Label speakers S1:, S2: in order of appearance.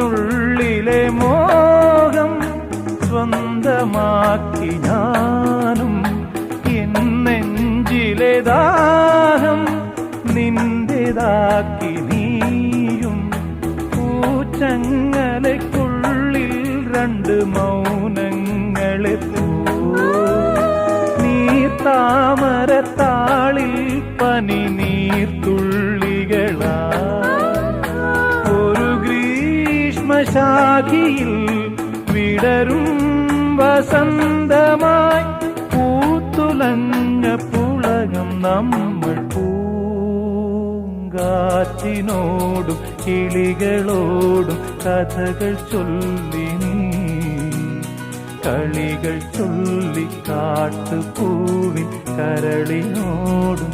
S1: എന്നുള്ളിലെ മോഹം സ്വന്തമാക്കി ഞാനും എൻ നെഞ്ചിലെ ദാഹം നിന്റേതാക്കി നീയും പൂച്ചങ്ങലയ്ക്കുള്ളിൽ രണ്ട് മൗനങ്ങളെ നീർത്താമരത്താളിൽ പനി നീർത്തുള്ളികളാ ഒരു ഗ്രീഷ്മശാഖിയിൽ വിടരും വസന്തമായി പൂത്തുലഞ്ഞ പുളകം നമ്മൾ പൂങ്കാറ്റിനോടും കിളികളോടും കഥകൾ ചൊല്ലി നീ കളികൾ ചൊല്ലി കാട്ടുപൂവിൻ കരളിനോടും